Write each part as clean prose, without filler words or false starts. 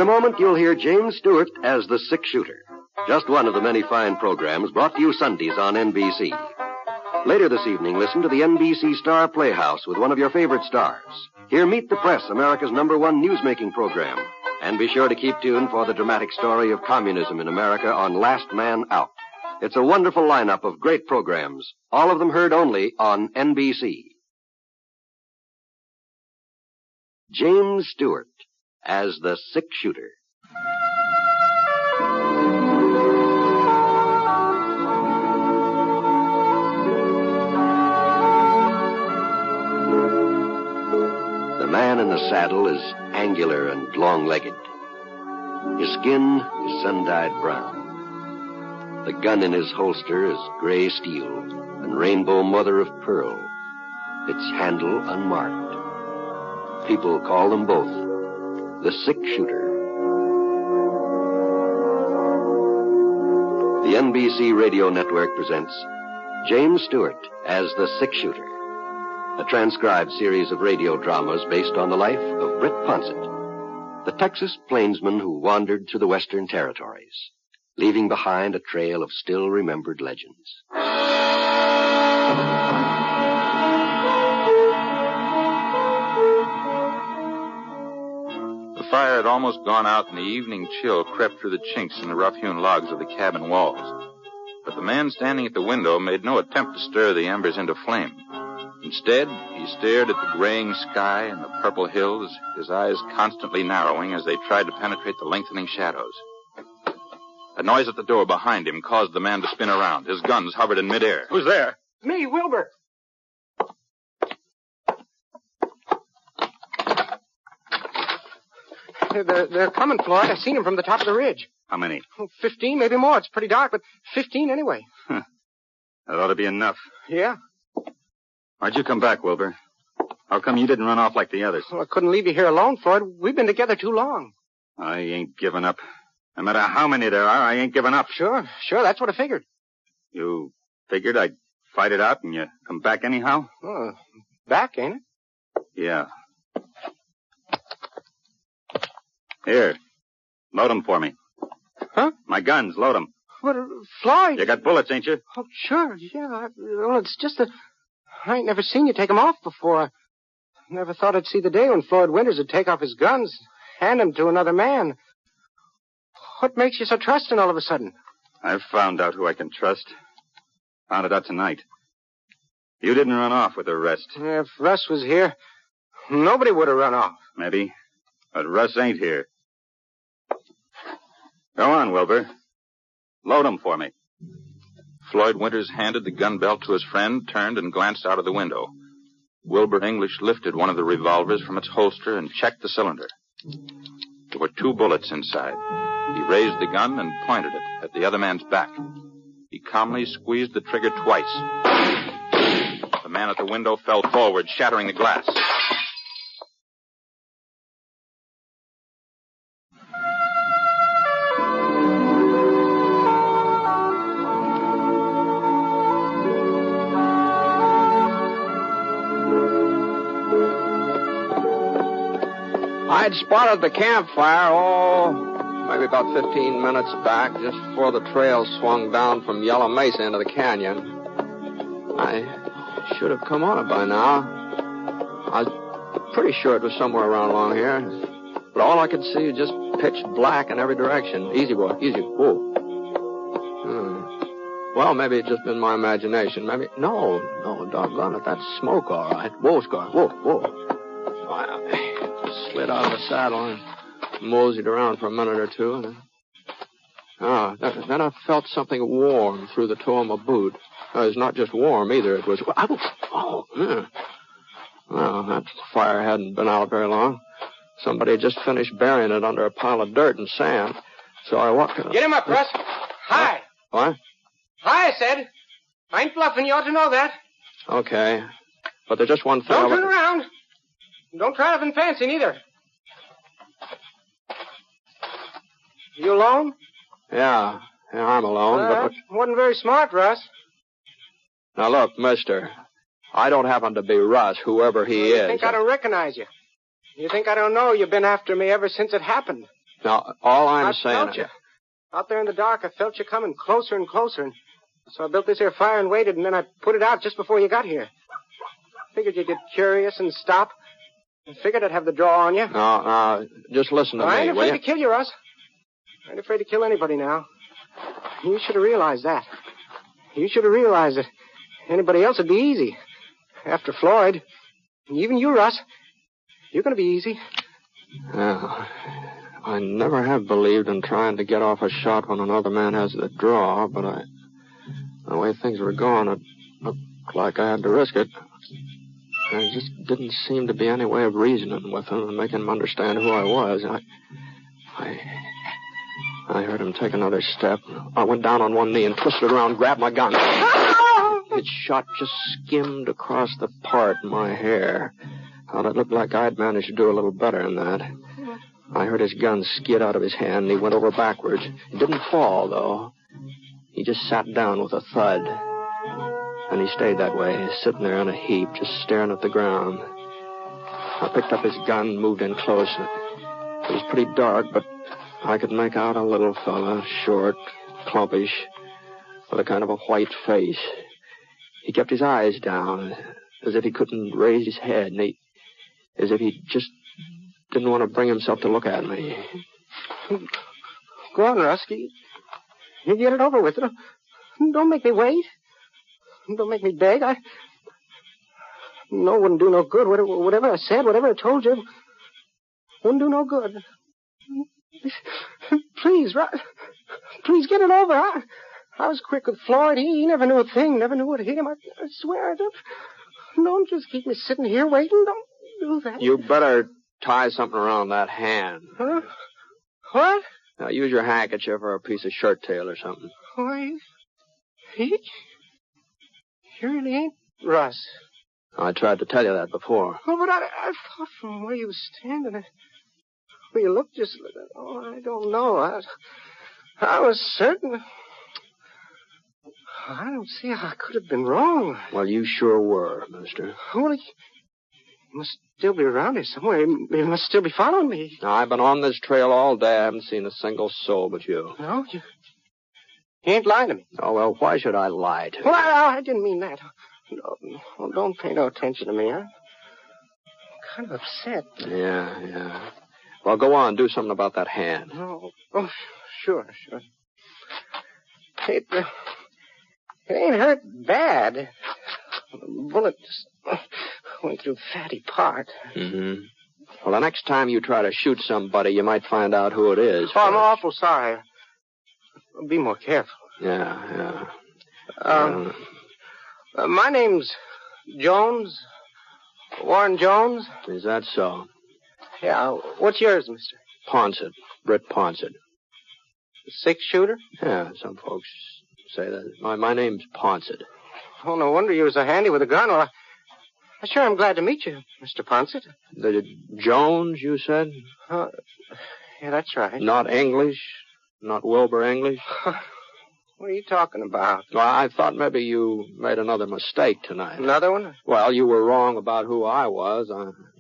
a moment, you'll hear James Stewart as the Six Shooter. Just one of the many fine programs brought to you Sundays on NBC. Later this evening, listen to the NBC Star Playhouse with one of your favorite stars. Hear Meet the Press, America's #1 newsmaking program. And be sure to keep tuned for the dramatic story of communism in America on Last Man Out. It's a wonderful lineup of great programs, all of them heard only on NBC. James Stewart as the Six Shooter. The man in the saddle is angular and long-legged. His skin is sun-dyed brown. The gun in his holster is gray steel and rainbow mother of pearl, its handle unmarked. People call them both the Six Shooter. The NBC Radio Network presents James Stewart as the Six Shooter, a transcribed series of radio dramas based on the life of Britt Ponsett, the Texas plainsman who wandered through the Western Territories, leaving behind a trail of still-remembered legends. The fire had almost gone out, and the evening chill crept through the chinks in the rough-hewn logs of the cabin walls. But the man standing at the window made no attempt to stir the embers into flame. Instead, he stared at the graying sky and the purple hills, his eyes constantly narrowing as they tried to penetrate the lengthening shadows. A noise at the door behind him caused the man to spin around. His guns hovered in midair. Who's there? Me, Wilbur. They're coming, Floyd. I've seen them from the top of the ridge. How many? 15, maybe more. It's pretty dark, but 15 anyway. That ought to be enough. Yeah? Why'd you come back, Wilbur? How come you didn't run off like the others? Well, I couldn't leave you here alone, Floyd. We've been together too long. I ain't giving up. No matter how many there are, I ain't giving up. Sure. That's what I figured. You figured I'd fight it out and you come back anyhow? Oh, back, ain't it? Yeah. Here. Load 'em for me. Huh? My guns, load 'em. What, Floyd? You got bullets, ain't you? Oh, sure, yeah. Well, it's just that I ain't never seen you take 'em off before. I never thought I'd see the day when Floyd Winters would take off his guns, hand 'em to another man. What makes you so trusting all of a sudden? I've found out who I can trust. Found it out tonight. You didn't run off with the rest. If Russ was here, nobody would have run off. Maybe. But Russ ain't here. Go on, Wilbur. Load 'em for me. Floyd Winters handed the gun belt to his friend, turned, and glanced out of the window. Wilbur English lifted one of the revolvers from its holster and checked the cylinder. There were 2 bullets inside. He raised the gun and pointed it at the other man's back. He calmly squeezed the trigger twice. The man at the window fell forward, shattering the glass. I'd spotted the campfire, maybe about 15 minutes back, just before the trail swung down from Yellow Mesa into the canyon. I should have come on it by now. I was pretty sure it was somewhere around along here. But all I could see was just pitch black in every direction. Easy, boy, easy. Whoa. Well, maybe it's just been my imagination. Maybe... No, doggone it. That's smoke, all right. Whoa, Scar. Whoa. I slid out of the saddle and moseyed around for a minute or two. And then I felt something warm through the toe of my boot. It was not just warm either. It was... Well, that fire hadn't been out very long. Somebody had just finished burying it under a pile of dirt and sand. So I walked... Get him up, Russ. Hi. What? Hi, I said. I ain't bluffing. You ought to know that. Okay. But there's just one thing... Don't turn around. Don't try nothing fancy, neither. You alone? Yeah, I'm alone. But wasn't very smart, Russ. Now, look, mister. I don't happen to be Russ, whoever he is. You think I don't recognize you? You think I don't know you've been after me ever since it happened? Now, all I'm I saying... felt you. Out there in the dark, I felt you coming closer and closer. And so I built this here fire and waited, and then I put it out just before you got here. Figured you'd get curious and stop. I figured I'd have the draw on you. No, just listen to me, I ain't afraid will to kill you, Russ. I ain't afraid to kill anybody now. You should have realized that. You should have realized that anybody else would be easy. After Floyd, even you, Russ, you're going to be easy. Yeah. I never have believed in trying to get off a shot when another man has the draw, but the way things were going, it looked like I had to risk it. There just didn't seem to be any way of reasoning with him and making him understand who I was. I heard him take another step. I went down on one knee and twisted around, grabbed my gun. Its shot just skimmed across the part in my hair. Thought it looked like I'd managed to do a little better than that. I heard his gun skid out of his hand, and he went over backwards. He didn't fall, though. He just sat down with a thud. And he stayed that way, sitting there in a heap, just staring at the ground. I picked up his gun and moved in close. It was pretty dark, but I could make out a little fella, short, clumpish, with a kind of a white face. He kept his eyes down, as if he couldn't raise his head, and as if he just didn't want to bring himself to look at me. Go on, Rusky. You get it over with. Don't make me wait. Don't make me beg. No, wouldn't do no good. Whatever I said, whatever I told you, wouldn't do no good. Please, please get it over. I was quick with Floyd. He never knew a thing, never knew what hit him. I swear I don't just keep me sitting here waiting. Don't do that. You better tie something around that hand. Huh? What? Now, use your handkerchief or a piece of shirt tail or something. Why, you really ain't Russ. I tried to tell you that before. Oh, but I thought from where you was standing, where you looked just... Oh, I don't know. I was certain... I don't see how I could have been wrong. Well, you sure were, mister. Well, he must still be around here somewhere. He must still be following me. Now, I've been on this trail all day. I haven't seen a single soul but you. No, you ain't lying to me. Oh, well, why should I lie to you? Well, I didn't mean that. No, don't pay no attention to me. I'm kind of upset. Yeah. Well, go on. Do something about that hand. Oh, sure. It ain't hurt bad. The bullet just went through the fatty part. Mm-hmm. Well, the next time you try to shoot somebody, you might find out who it is. Oh, I'm awful sorry. I'll be more careful. Yeah. My name's Jones. Warren Jones. Is that so? Yeah. What's yours, mister? Ponsett. Britt Ponsett. Six-shooter? Yeah, some folks say that. My name's Ponsett. Oh, no wonder you was so handy with a gun. Well, I sure am glad to meet you, Mr. Ponsett. The Jones, you said? Yeah, that's right. Not English? Not Wilbur English? What are you talking about? Well, I thought maybe you made another mistake tonight. Another one? Well, you were wrong about who I was.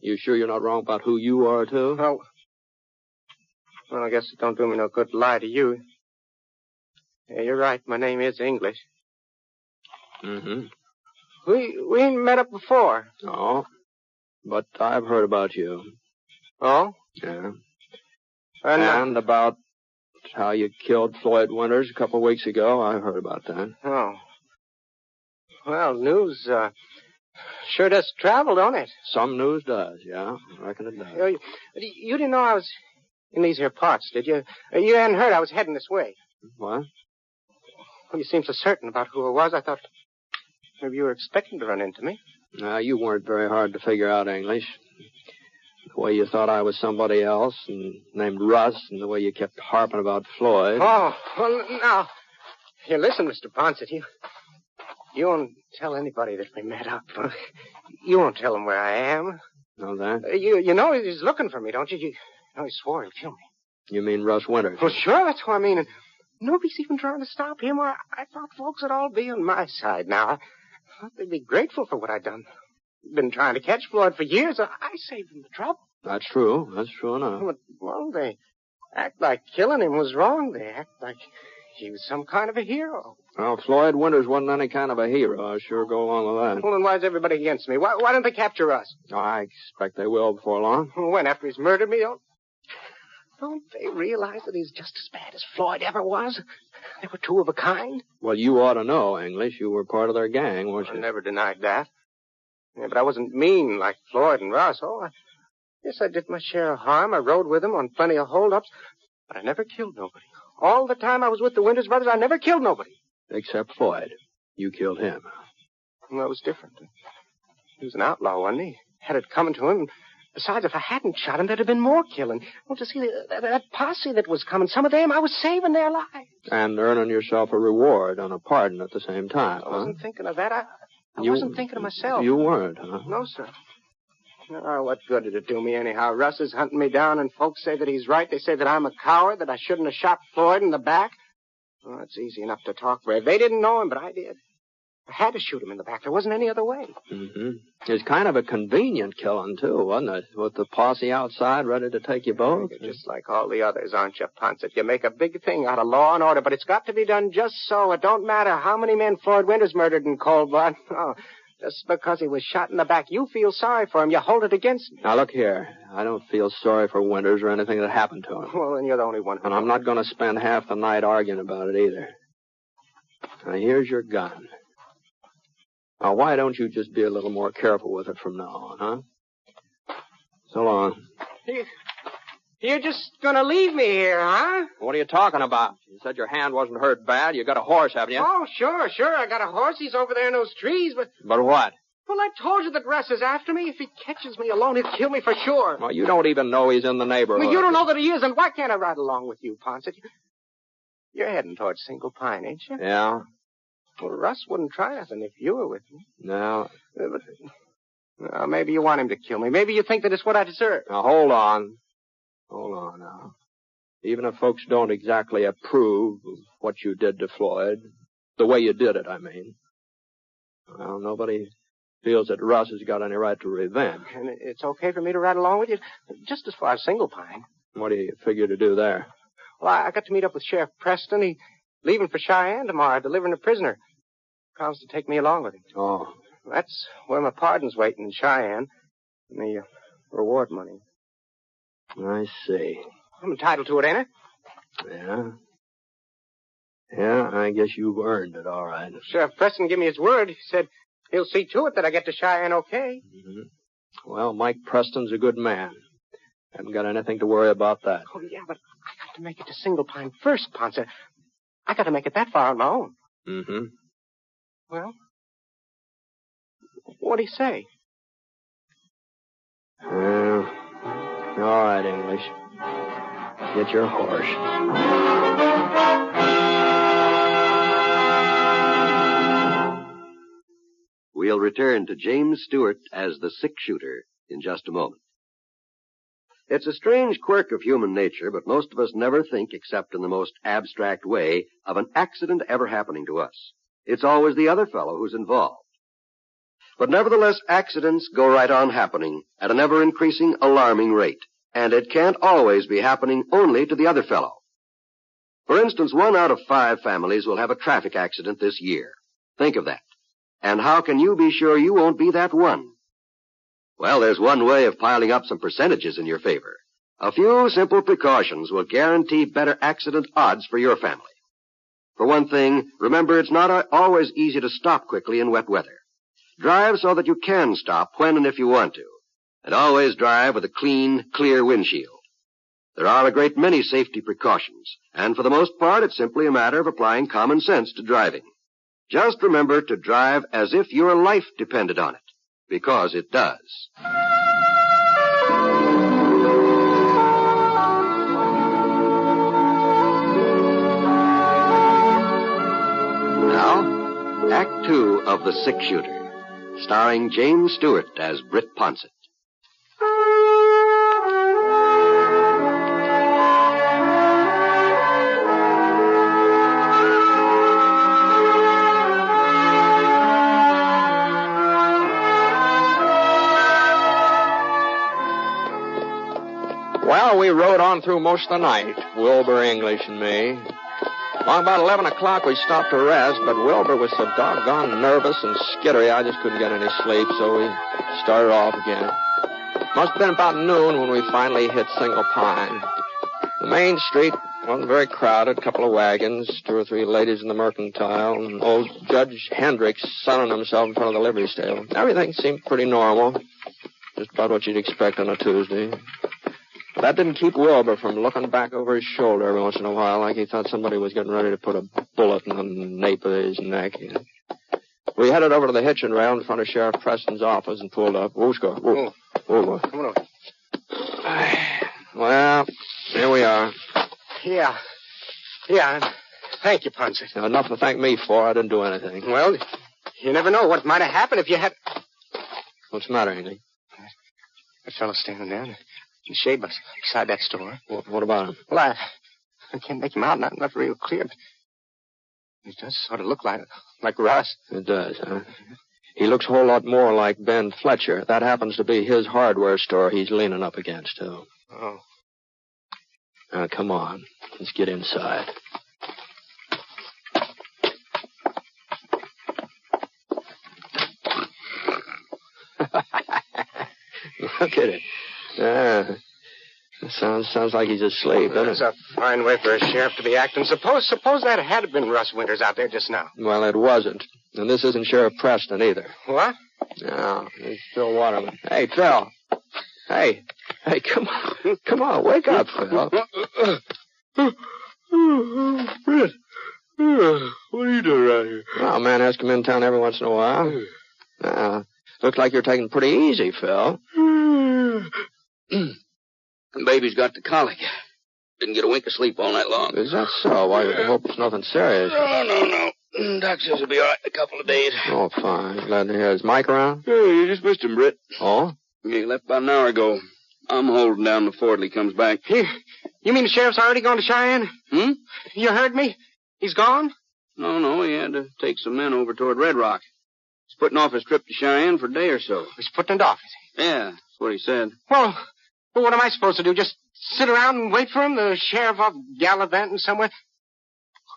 You sure you're not wrong about who you are, too? Well, I guess it don't do me no good to lie to you. Yeah, you're right. My name is English. Mm-hmm. We ain't met up before. No, but I've heard about you. Oh? Yeah. And about how you killed Floyd Winters a couple of weeks ago. I heard about that. Oh. Well, news sure does travel, don't it? Some news does, yeah. I reckon it does. You didn't know I was in these here parts, did you? You hadn't heard I was heading this way. What? Well, you seemed so certain about who I was, I thought maybe you were expecting to run into me. No, you weren't very hard to figure out, English. The way you thought I was somebody else and named Russ, and the way you kept harping about Floyd. Oh, well, now, here, listen, Mr. Ponsett, you won't tell anybody that we met up. You won't tell them where I am. Know that? You know he's looking for me, don't you? You know he swore he'll kill me. You mean Russ Winters? Well, sure, that's what I mean. And nobody's even trying to stop him. I thought folks would all be on my side now. I thought they'd be grateful for what I'd done. Been trying to catch Floyd for years. I saved him the trouble. That's true. That's true enough. Well, they act like killing him was wrong. They act like he was some kind of a hero. Well, Floyd Winters wasn't any kind of a hero. I'll sure go along with that. Well, then why is everybody against me? Why don't they capture us? I expect they will before long. When? After he's murdered me? Don't they realize that he's just as bad as Floyd ever was? They were two of a kind. Well, you ought to know, English. You were part of their gang, weren't you? I never denied that. Yeah, but I wasn't mean like Floyd and Russ. Yes, I did my share of harm. I rode with them on plenty of holdups, but I never killed nobody. All the time I was with the Winters brothers, I never killed nobody. Except Floyd. You killed him. Well, that was different. He was an outlaw, wasn't he? Had it coming to him. Besides, if I hadn't shot him, there'd have been more killing. Well, to see that posse that was coming, some of them, I was saving their lives. And earning yourself a reward and a pardon at the same time, I wasn't thinking of that. I wasn't thinking of myself. You weren't, huh? No, sir. Oh, what good did it do me anyhow? Russ is hunting me down, and folks say that he's right. They say that I'm a coward, that I shouldn't have shot Floyd in the back. Well, it's easy enough to talk brave. They didn't know him, but I did. I had to shoot him in the back. There wasn't any other way. Mm-hmm. It's kind of a convenient killing, too, wasn't it? With the posse outside ready to take you both. You're just like all the others, aren't you, Ponset? You make a big thing out of law and order, but it's got to be done just so. It don't matter how many men Floyd Winters murdered in cold blood. Oh, just because he was shot in the back, you feel sorry for him. You hold it against me. Now, look here. I don't feel sorry for Winters or anything that happened to him. Well, then you're the only one who... And I'm not going to spend half the night arguing about it either. Now, here's your gun. Now, why don't you just be a little more careful with it from now on, huh? So long. You're just gonna leave me here, huh? What are you talking about? You said your hand wasn't hurt bad. You got a horse, haven't you? Oh, sure. I got a horse. He's over there in those trees, but... But what? Well, I told you that Russ is after me. If he catches me alone, he'll kill me for sure. Well, you don't even know he's in the neighborhood. Well, you don't know that he is, and why can't I ride along with you, Ponset? You're heading towards Single Pine, ain't you? Yeah. Well, Russ wouldn't try nothing if you were with me. No. But, maybe you want him to kill me. Maybe you think that it's what I deserve. Now, hold on. Hold on now. Even if folks don't exactly approve of what you did to Floyd, the way you did it, I mean, well, nobody feels that Russ has got any right to revenge. And it's okay for me to ride along with you, just as far as Single Pine. What do you figure to do there? Well, I got to meet up with Sheriff Preston. He's leaving for Cheyenne tomorrow, delivering a prisoner. Promised to take me along with him. Oh. That's where my pardon's waiting in Cheyenne. And the reward money. I see. I'm entitled to it, ain't I? Yeah. Yeah, I guess you've earned it, all right. Sheriff Preston gave me his word. He said he'll see to it that I get to Cheyenne okay. Mm-hmm. Well, Mike Preston's a good man. Haven't got anything to worry about that. Oh, yeah, but I got to make it to Single Pine first, Ponce. I got to make it that far on my own. Mm-hmm. Well, what'd he say? All right, English. Get your horse. We'll return to James Stewart as the sick shooter in just a moment. It's a strange quirk of human nature, but most of us never think, except in the most abstract way, of an accident ever happening to us. It's always the other fellow who's involved. But nevertheless, accidents go right on happening at an ever-increasing, alarming rate. And it can't always be happening only to the other fellow. For instance, 1 out of 5 families will have a traffic accident this year. Think of that. And how can you be sure you won't be that one? Well, there's one way of piling up some percentages in your favor. A few simple precautions will guarantee better accident odds for your family. For one thing, remember it's not always easy to stop quickly in wet weather. Drive so that you can stop when and if you want to. And always drive with a clean, clear windshield. There are a great many safety precautions, and for the most part, it's simply a matter of applying common sense to driving. Just remember to drive as if your life depended on it, because it does. Now, Act 2 of The Sick Shooter, starring James Stewart as Britt Ponsett. Well, we rode on through most of the night, Wilbur, English, and me. Along about 11 o'clock, we stopped to rest, but Wilbur was so doggone nervous and skittery, I just couldn't get any sleep, so we started off again. Must have been about noon when we finally hit Single Pine. The main street wasn't very crowded, a couple of wagons, 2 or 3 ladies in the mercantile, and old Judge Hendricks sunning himself in front of the livery stable. Everything seemed pretty normal, just about what you'd expect on a Tuesday. But that didn't keep Wilbur from looking back over his shoulder every once in a while like he thought somebody was getting ready to put a bullet in the nape of his neck. We headed over to the hitching rail in front of Sheriff Preston's office and pulled up. Wooska. Whoa. Whoa. Come on over. Well, here we are. Yeah. Thank you, Ponce. Now, enough to thank me for. I didn't do anything. Well, you never know what might have happened if you had... What's the matter, Henry? That fellow standing there in the shade beside that store. What about him? Well, I can't make him out. Not real clear, but it does sort of look like Russ. It does, huh? He looks a whole lot more like Ben Fletcher. That happens to be his hardware store he's leaning up against, too. Oh. Now, come on. Let's get inside. Look at it. Sounds like he's asleep, doesn't it? It's a fine way for a sheriff to be acting. Suppose that had been Russ Winters out there just now. Well, it wasn't. And this isn't Sheriff Preston either. What? No, it's Phil Waterman. Hey, Phil. Hey, come on. Come on, wake up, Phil. Brett, what are you doing around here? Well, a man has to come in town every once in a while. Looks like you're taking it pretty easy, Phil. Baby's got the colic. Didn't get a wink of sleep all night long. Is that so? Why, I hope it's nothing serious. No. Doc says he'll be all right in a couple of days. Oh, fine. Glad to hear. Is Mike around? Yeah, you just missed him, Britt. Oh? Yeah, he left about an hour ago. I'm holding down before he comes back. You mean the sheriff's already gone to Cheyenne? You heard me? He's gone? No, he had to take some men over toward Red Rock. He's putting off his trip to Cheyenne for a day or so. He's putting it off, is he? Yeah, that's what he said. Well, what am I supposed to do? Just sit around and wait for him? The sheriff off gallivanting somewhere?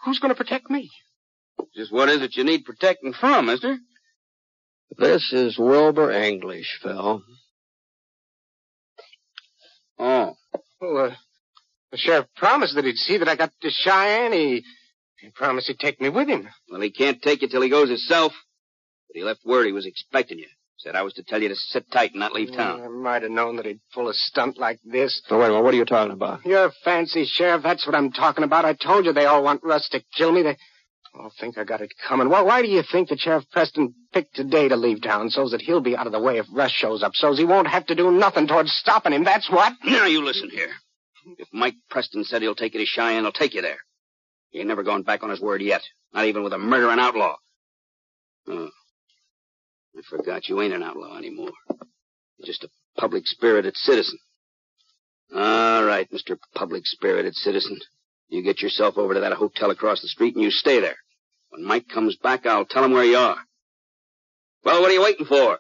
Who's going to protect me? Just what is it you need protecting from, mister? This is Wilbur English, Phil. Oh. Well, the sheriff promised that he'd see that I got to Cheyenne. He promised he'd take me with him. Well, he can't take you till he goes himself. But he left word he was expecting you. Said I was to tell you to sit tight and not leave town. I might have known that he'd pull a stunt like this. Oh, wait a minute. What are you talking about? You're fancy, Sheriff. That's what I'm talking about. I told you they all want Russ to kill me. They all think I got it coming. Well, why do you think that Sheriff Preston picked today to leave town so that he'll be out of the way if Russ shows up, so he won't have to do nothing towards stopping him? That's what. Now, you listen here. If Mike Preston said he'll take you to Cheyenne, he'll take you there. He ain't never gone back on his word yet. Not even with a murdering outlaw. Oh. I forgot you ain't an outlaw anymore. You're just a public-spirited citizen. All right, Mr. Public-spirited citizen. You get yourself over to that hotel across the street and you stay there. When Mike comes back, I'll tell him where you are. Well, what are you waiting for?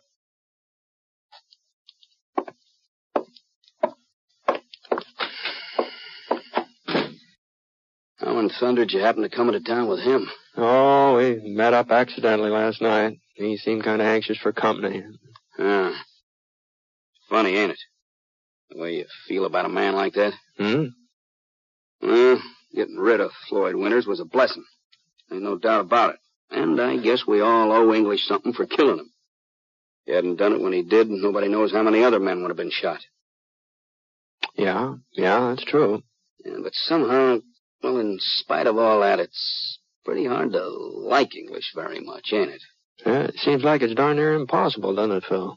How in thunder did you happen to come into town with him? Oh, we met up accidentally last night. He seemed kind of anxious for company. Funny, ain't it? The way you feel about a man like that. Well, getting rid of Floyd Winters was a blessing. Ain't no doubt about it. And I guess we all owe English something for killing him. He hadn't done it when he did, and nobody knows how many other men would have been shot. Yeah, that's true. Yeah, but somehow, well, in spite of all that, it's pretty hard to like English very much, ain't it? Yeah, it seems like it's darn near impossible, doesn't it, Phil?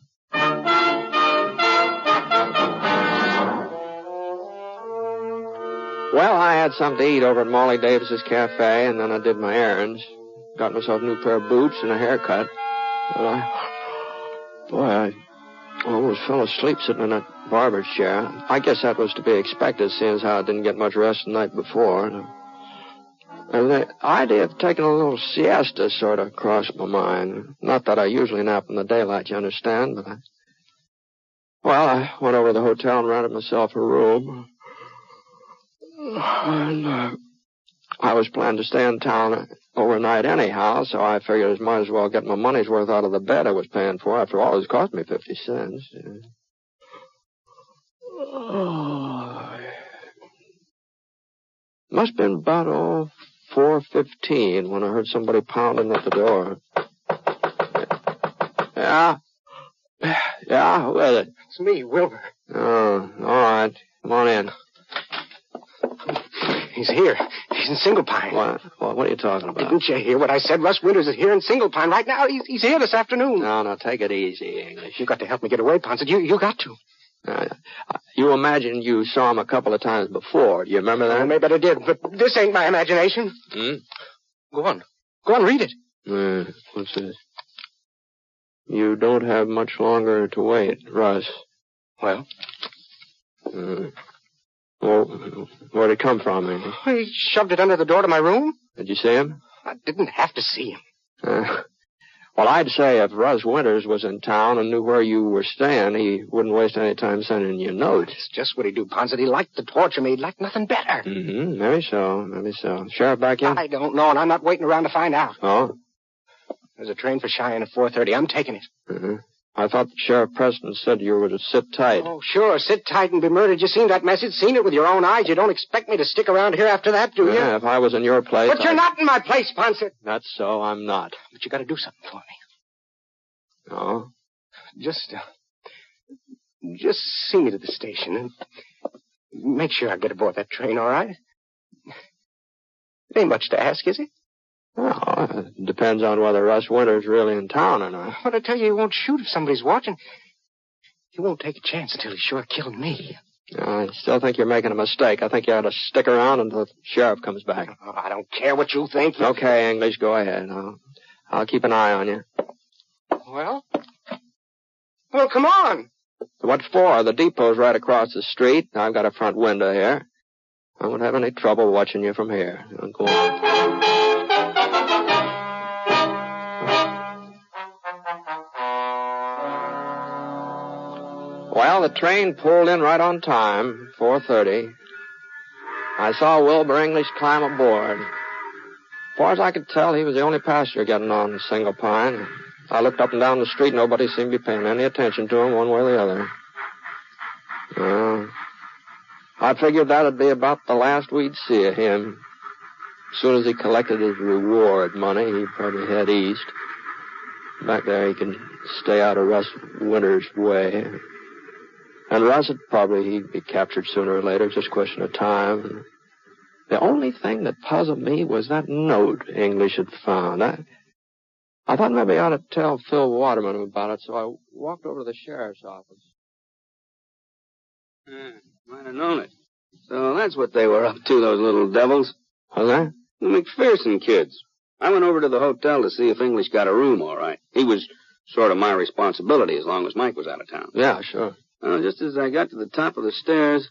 Well, I had something to eat over at Molly Davis's cafe, and then I did my errands. Got myself a new pair of boots and a haircut. But I almost fell asleep sitting in that barber's chair. I guess that was to be expected, seeing as how I didn't get much rest the night before. And the idea of taking a little siesta sort of crossed my mind. Not that I usually nap in the daylight, you understand, but I went over to the hotel and rented myself a room. And, I was planning to stay in town overnight anyhow, so I figured I might as well get my money's worth out of the bed I was paying for. After all, it's cost me 50 cents. Must have been about 4:15 when I heard somebody pounding at the door. Yeah? Yeah, who is it? It's me, Wilbur. Oh, all right. Come on in. He's here. He's in Single Pine. What are you talking about? Didn't you hear what I said? Russ Winters is here in Single Pine right now. He's here this afternoon. No, take it easy, English. You got to help me get away, Ponset. You got to. You imagine you saw him a couple of times before. Do you remember that? Maybe I did, but this ain't my imagination. Go on. Go on, read it. What's this? You don't have much longer to wait, Russ. Well? Well, where'd it come from, English? He shoved it under the door to my room. Did you see him? I didn't have to see him. Well, I'd say if Russ Winters was in town and knew where you were staying, he wouldn't waste any time sending you notes. It's just what he'd do, Ponset. He liked to torture me. He'd like nothing better. Maybe so. Sheriff back in? I don't know, and I'm not waiting around to find out. Oh? There's a train for Cheyenne at 4:30. I'm taking it. I thought Sheriff Preston said you were to sit tight. Oh, sure. Sit tight and be murdered. You seen that message? Seen it with your own eyes. You don't expect me to stick around here after that, do you? Yeah, if I was in your place... But you're not in my place, Ponset. That's so. I'm not. But you got to do something for me. Oh? Just see me to the station and make sure I get aboard that train, all right? It ain't much to ask, is it? Well, it depends on whether Russ Winter's really in town or not. But I tell you, he won't shoot if somebody's watching. He won't take a chance until he's sure killed me. I still think you're making a mistake. I think you ought to stick around until the sheriff comes back. Oh, I don't care what you think. Okay, English, go ahead. I'll keep an eye on you. Well, come on. What for? The depot's right across the street. I've got a front window here. I won't have any trouble watching you from here. Go on. Well, the train pulled in right on time, 4:30. I saw Wilbur English climb aboard. As far as I could tell, he was the only passenger getting on Single Pine. I looked up and down the street. Nobody seemed to be paying any attention to him one way or the other. I figured that'd be about the last we'd see of him. As soon as he collected his reward money, he'd probably head east. Back there, he can stay out of Russ Winters' way. And Russ he'd be captured sooner or later, just a question of time. The only thing that puzzled me was that note English had found. I thought maybe I ought to tell Phil Waterman about it, so I walked over to the sheriff's office. Might have known it. So that's what they were up to, those little devils. Was that? The McPherson kids. I went over to the hotel to see if English got a room all right. He was sort of my responsibility as long as Mike was out of town. Yeah, sure. Well, just as I got to the top of the stairs,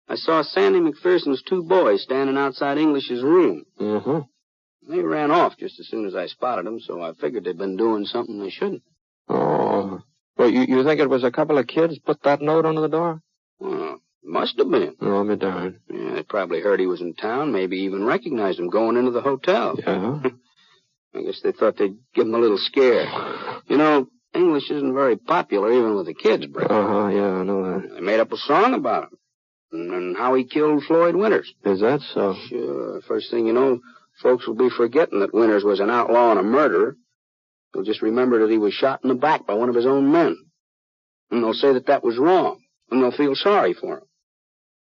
I saw Sandy McPherson's two boys standing outside English's room. They ran off just as soon as I spotted them, so I figured they'd been doing something they shouldn't. Oh. Well, you think it was a couple of kids put that note under the door? Well, must have been. Oh, me darn. Yeah, they probably heard he was in town, maybe even recognized him going into the hotel. Yeah? I guess they thought they'd give him a little scare. You know, English isn't very popular even with the kids, Brick. Yeah, I know that. They made up a song about him and how he killed Floyd Winters. Is that so? Sure. First thing you know, folks will be forgetting that Winters was an outlaw and a murderer. They'll just remember that he was shot in the back by one of his own men. And they'll say that was wrong. And they'll feel sorry for him.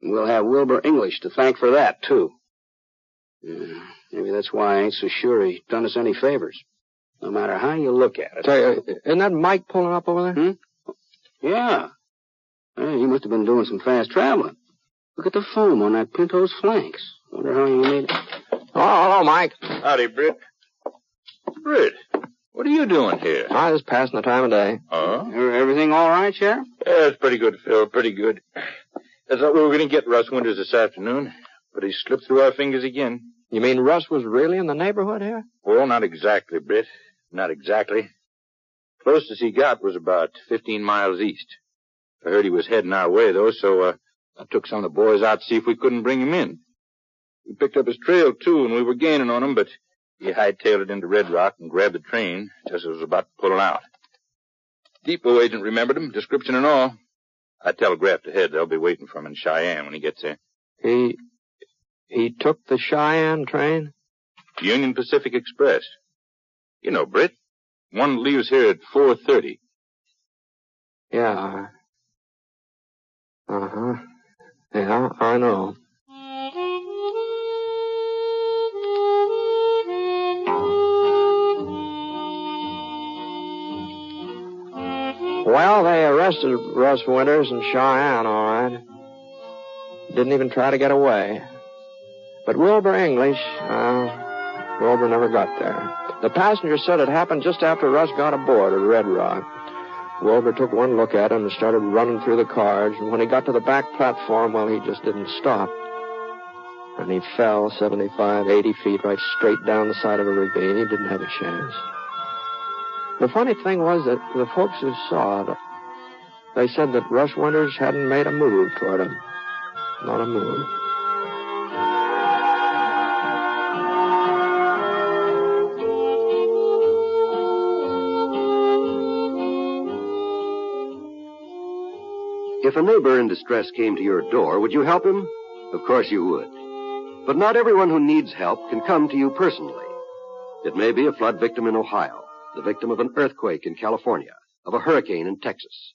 And we'll have Wilbur English to thank for that, too. Yeah, maybe that's why I ain't so sure he's done us any favors. No matter how you look at it. Say, isn't that Mike pulling up over there? Yeah. Hey, he must have been doing some fast traveling. Look at the foam on that Pinto's flanks. Wonder how he made it. Oh, hello, Mike. Howdy, Britt. Britt, what are you doing here? I was passing the time of day. Oh? Everything all right, Sheriff? Yeah, it's pretty good, Phil, pretty good. I thought we were going to get Russ Winters this afternoon, but he slipped through our fingers again. You mean Russ was really in the neighborhood here? Well, not exactly, Britt. Not exactly. Closest he got was about 15 miles east. I heard he was heading our way, though, so I took some of the boys out to see if we couldn't bring him in. We picked up his trail, too, and we were gaining on him, but he hightailed it into Red Rock and grabbed the train just as it was about to pull out. Depot agent remembered him, description and all. I telegraphed ahead. They'll be waiting for him in Cheyenne when he gets there. He took the Cheyenne train? Union Pacific Express. You know, Britt. One leaves here at 4:30. Yeah. Uh-huh. Yeah, I know. Well, they arrested Russ Winters in Cheyenne, all right. Didn't even try to get away. But Wilbur English, Wilbur never got there. The passenger said it happened just after Russ got aboard at Red Rock. Wilbur took one look at him and started running through the cars, and when he got to the back platform, well, he just didn't stop. And he fell 75, 80 feet right straight down the side of a ravine. He didn't have a chance. The funny thing was that the folks who saw it, they said that Russ Winters hadn't made a move toward him. Not a move. If a neighbor in distress came to your door, would you help him? Of course you would. But not everyone who needs help can come to you personally. It may be a flood victim in Ohio, the victim of an earthquake in California, of a hurricane in Texas.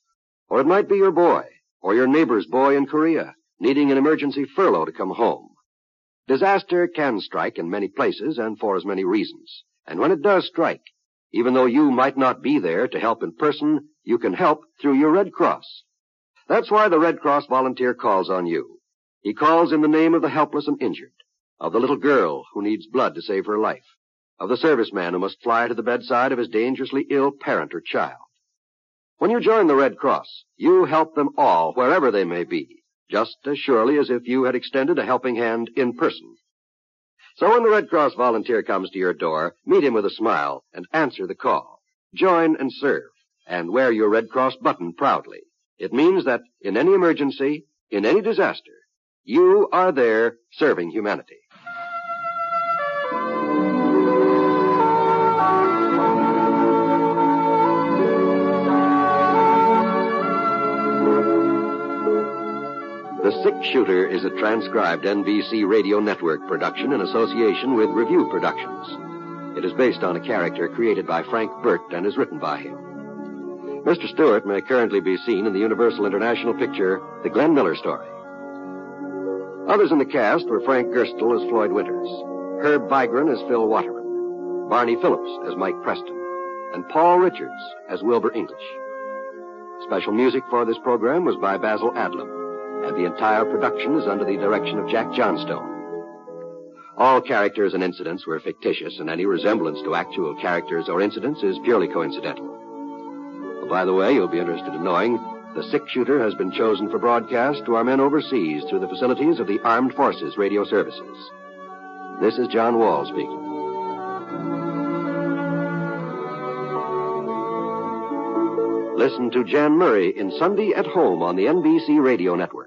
Or it might be your boy, or your neighbor's boy in Korea, needing an emergency furlough to come home. Disaster can strike in many places and for as many reasons. And when it does strike, even though you might not be there to help in person, you can help through your Red Cross. That's why the Red Cross volunteer calls on you. He calls in the name of the helpless and injured, of the little girl who needs blood to save her life, of the serviceman who must fly to the bedside of his dangerously ill parent or child. When you join the Red Cross, you help them all wherever they may be, just as surely as if you had extended a helping hand in person. So when the Red Cross volunteer comes to your door, meet him with a smile and answer the call. Join and serve, and wear your Red Cross button proudly. It means that in any emergency, in any disaster, you are there serving humanity. The Sick Shooter is a transcribed NBC Radio Network production in association with Review Productions. It is based on a character created by Frank Burt and is written by him. Mr. Stewart may currently be seen in the Universal International picture, The Glenn Miller Story. Others in the cast were Frank Gerstle as Floyd Winters, Herb Vigran as Phil Waterman, Barney Phillips as Mike Preston, and Paul Richards as Wilbur English. Special music for this program was by Basil Adlam, and the entire production is under the direction of Jack Johnstone. All characters and incidents were fictitious, and any resemblance to actual characters or incidents is purely coincidental. Well, by the way, you'll be interested in knowing the Sick Shooter has been chosen for broadcast to our men overseas through the facilities of the Armed Forces Radio Services. This is John Wall speaking. Listen to Jan Murray in Sunday at Home on the NBC Radio Network.